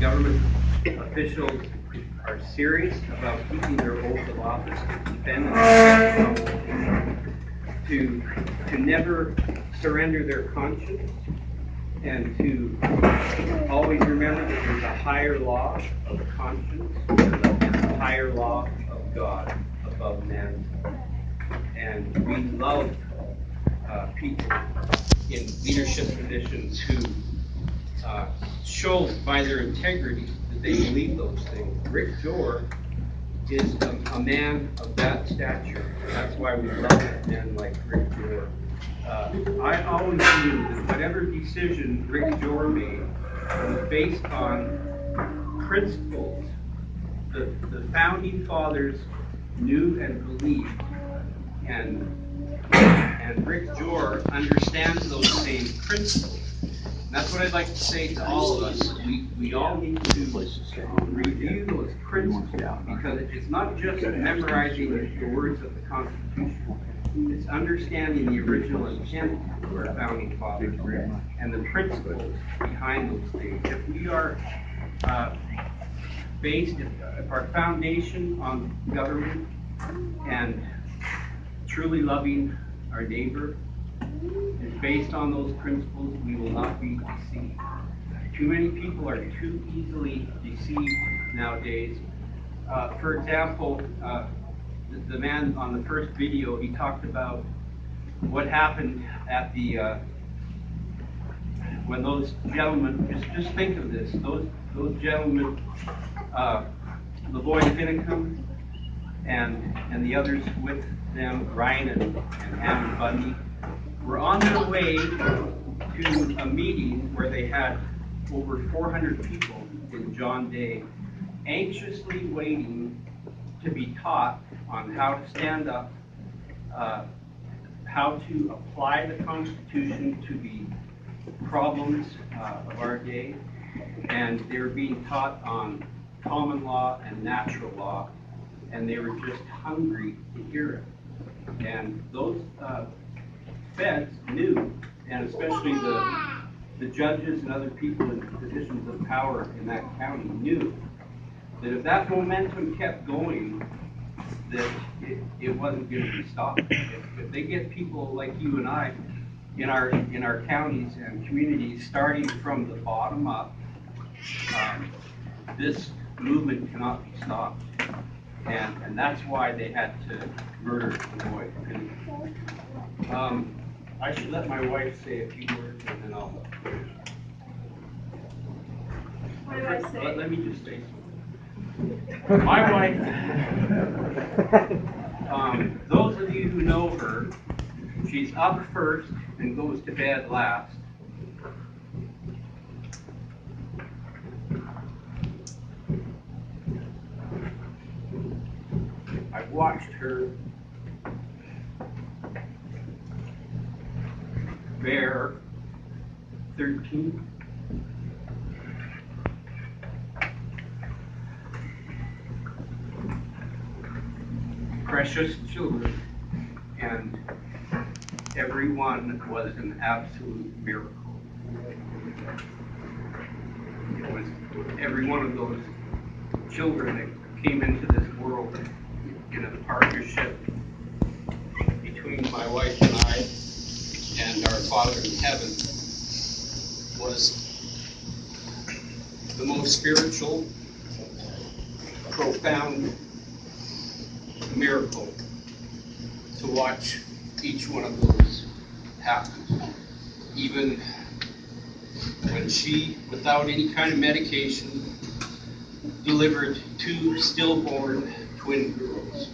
government officials are serious about keeping their oath of office to defend and protect, to never surrender their conscience, and to always remember that there's a higher law of conscience and a higher law of God above man. And we love people in leadership positions who show by their integrity that they believe those things. Rick Jor is a man of that stature. That's why we love men like Rick Jor. I always knew that whatever decision Rick Jor made was based on principles that the founding fathers knew and believed. And Rick Jor understands those same principles. And that's what I'd like to say to all of us. We all need to review those principles, because it's not just memorizing the words of the Constitution. It's understanding the original intent of our founding fathers and the principles behind those things. If we are based, if our foundation on government and truly loving our neighbor is based on those principles, we will not be deceived. Too many people are too easily deceived nowadays. For example, the man on the first video, he talked about what happened at the when those gentlemen, just think of this, those gentlemen, Lloyd Finnecum and the others with them, Ryan and Hammond Bundy, were on their way to a meeting where they had over 400 people in John Day, anxiously waiting to be taught on how to stand up, how to apply the Constitution to the problems of our day, and they were being taught on common law and natural law, and they were just hungry to hear it. And those feds knew, and especially the judges and other people in positions of power in that county knew that if that momentum kept going, that it wasn't going to be stopped. If they get people like you and I in our counties and communities starting from the bottom up, this movement cannot be stopped. And that's why they had to murder Lloyd. I should let my wife say a few words and then I'll. What did I say? Let me just say something. My wife, those of you who know her, she's up first and goes to bed last. I've watched her bear 13 precious children, and every one was an absolute miracle. It was every one of those children that came into this world in a partnership between my wife and I and our Father in heaven was the most spiritual, profound miracle to watch each one of those happen. Even when she, without any kind of medication, delivered 2 stillborn twin girls.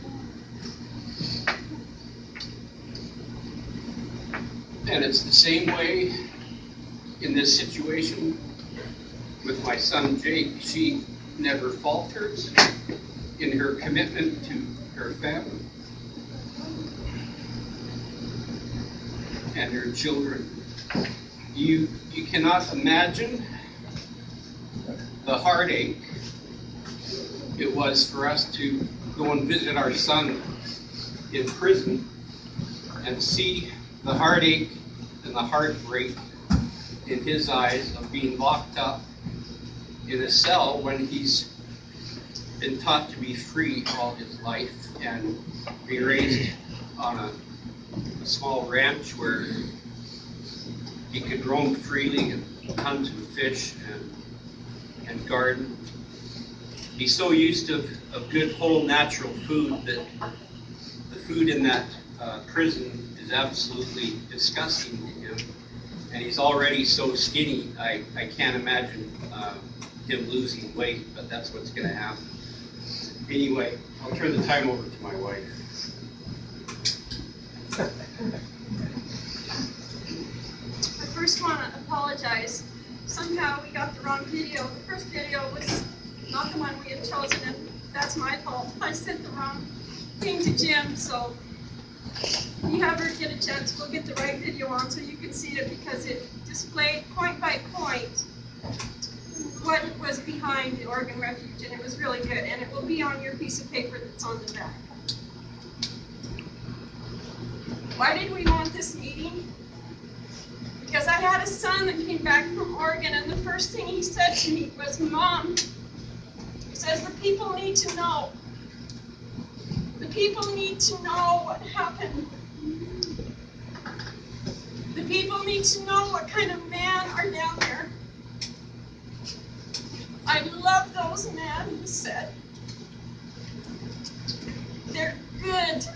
And it's the same way in this situation with my son Jake. She never falters in her commitment to her family and her children. You cannot imagine the heartache it was for us to go and visit our son in prison and see the heartache and the heartbreak in his eyes of being locked up in a cell when he's been taught to be free all his life and be raised on a small ranch where he could roam freely and hunt and fish and garden. He's so used to good whole natural food that the food in that prison is absolutely disgusting to him. And he's already so skinny, I can't imagine him losing weight, but that's what's going to happen. Anyway, I'll turn the time over to my wife. I first want to apologize. Somehow we got the wrong video. The first video was not the one we had chosen, and that's my fault. I sent the wrong thing to Jim, so if you ever get a chance, we'll get the right video on so you can see it, because it displayed point by point what was behind the Oregon Refuge, and it was really good, and it will be on your piece of paper that's on the back. Why did we want this meeting? Because I had a son that came back from Oregon, and the first thing he said to me was, "Mom," he says, "the people need to know. The people need to know what happened. The people need to know what kind of men are down there. I love those men," he said. "They're good,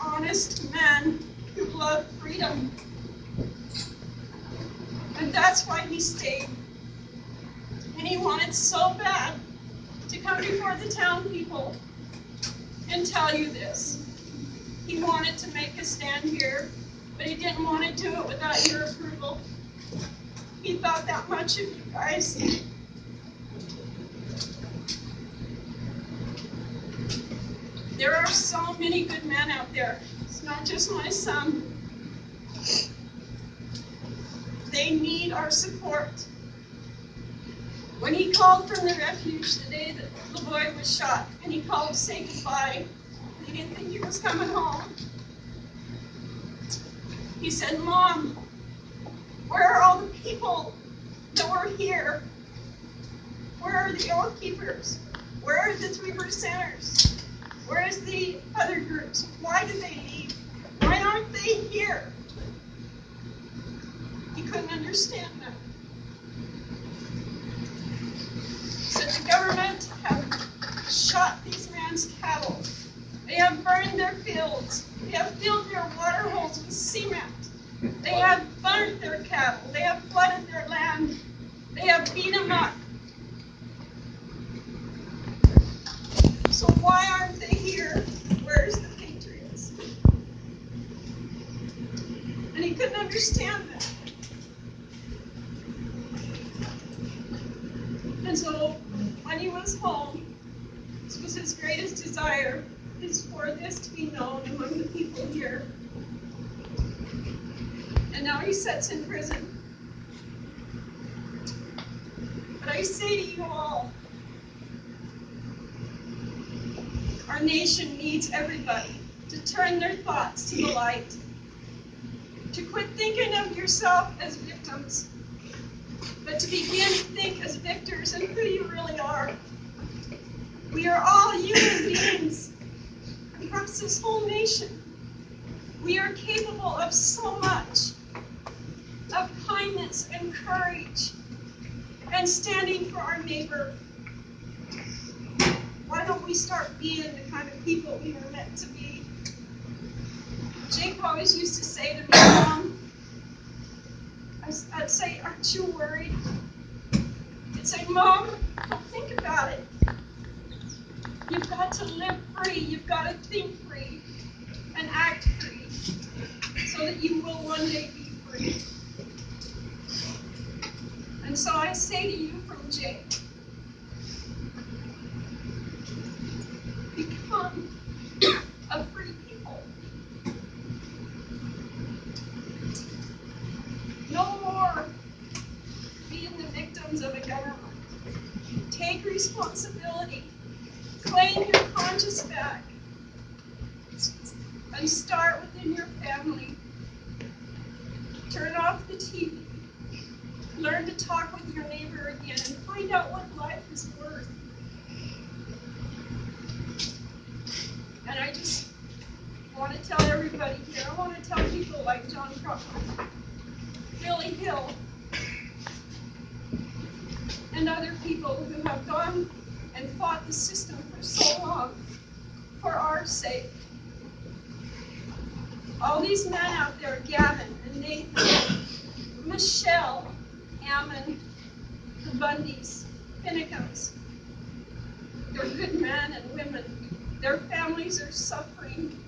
honest men who love freedom." And that's why he stayed. And he wanted so bad to come before the town people and tell you this. He wanted to make a stand here, but he didn't want to do it without your approval. He thought that much of you guys. There are so many good men out there. It's not just my son. They need our support. When he called from the refuge the day that the boy was shot, and he called to say goodbye, he didn't think he was coming home. He said, "Mom, where are all the people that were here? Where are the oath keepers? Where are the 3%ers? Where's the other groups? Why did they leave? Why aren't they here?" He couldn't understand that. So the government have shot these men's cattle. They have burned their fields. They have filled their water holes with cement. They have burnt their cattle. They have flooded their land. They have beat them up. So why aren't they here? Where's the patriots? And he couldn't understand that. And so when he was home, this was his greatest desire, is for this to be known among the people here. And now he sits in prison. But I say to you all, our nation needs everybody to turn their thoughts to the light, to quit thinking of yourself as victims, but to begin to think as victors and who you really are. We are all human beings across this whole nation. We are capable of so much, of kindness and courage, and standing for our neighbor. Why don't we start being the kind of people we were meant to be? Jake always used to say to me, "Mom," I'd say, "Aren't you worried?" He'd say, "Mom, don't think about it. You've got to live free. You've got to think free and act free so that you will one day be free." And so I say to you from Jake, become a free people. No more being the victims of a government. Take responsibility. Claim your conscience back. And start within your family. Turn off the TV. Learn to talk with your neighbor again and find and other people who have gone and fought the system for so long for our sake. All these men out there, Gavin and Nathan, Michelle, Ammon, the Bundys, Finnegans, they're good men and women. Their families are suffering.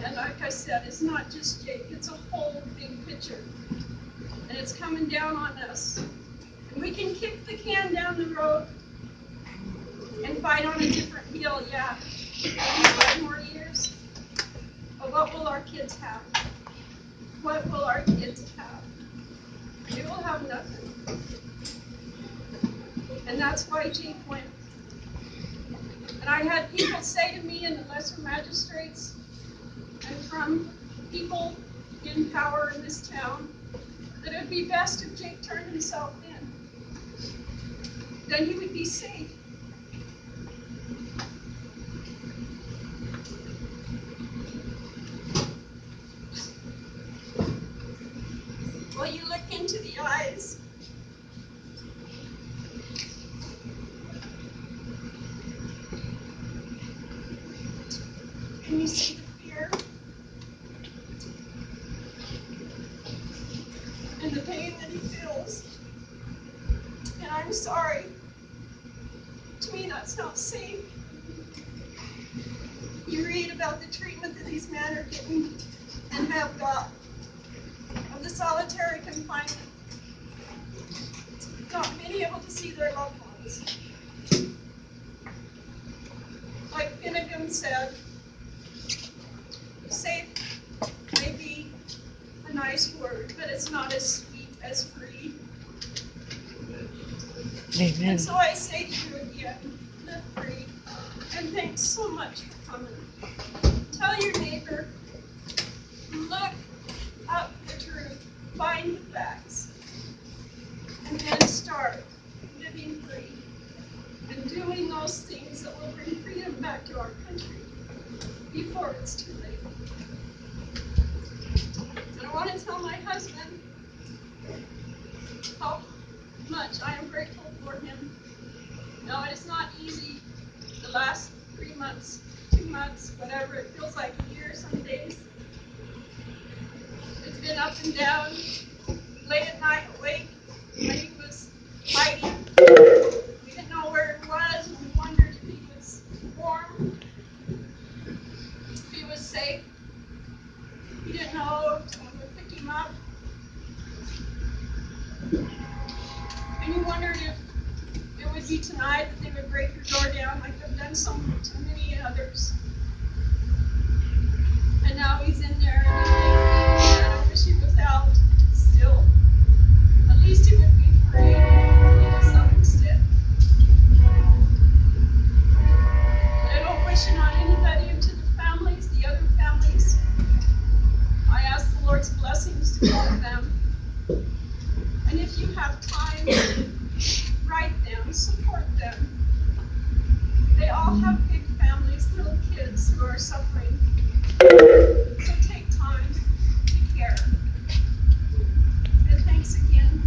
And like I said, it's not just Jake, it's a whole big picture. And it's coming down on us. And we can kick the can down the road and fight on a different hill, yeah. Maybe 5 more years. But what will our kids have? What will our kids have? They will have nothing. And that's why Jake went. And I had people say to me in the lesser magistrates and from people in power in this town that it would be best if Jake turned himself in. Then he would be safe. Will you look into the eyes? Can you see the fear and the pain that he feels? And I'm sorry. To me, that's not safe. You read about the treatment that these men are getting and have got of the solitary confinement, not being able to see their loved ones. Like Finnegan said, safe may be a nice word, but it's not as sweet as free. Amen. And so I say to you again, live free, and thanks so much for coming. Tell your neighbor, look up the truth, find the facts, and then start living free and doing those things that will bring freedom back to our country before it's too late. And I want to tell my husband how much I am grateful for him. No, it's not easy the last 3 months, 2 months, whatever. It feels like a year some days. It's been up and down, late at night awake when he was fighting. We didn't know where he was, and we wondered if he was warm, if he was safe. We didn't know if someone would pick him up. And you wondered if it would be tonight that they would break your door down like they've done so many others. And now he's in there, and I wish he was out still. At least he would be free to some extent. But I don't wish it on anybody, and to the families, the other families. I ask the Lord's blessings to all of them. And if you have time, write them, support them. They all have big families, little kids who are suffering. So take time to care. And thanks again.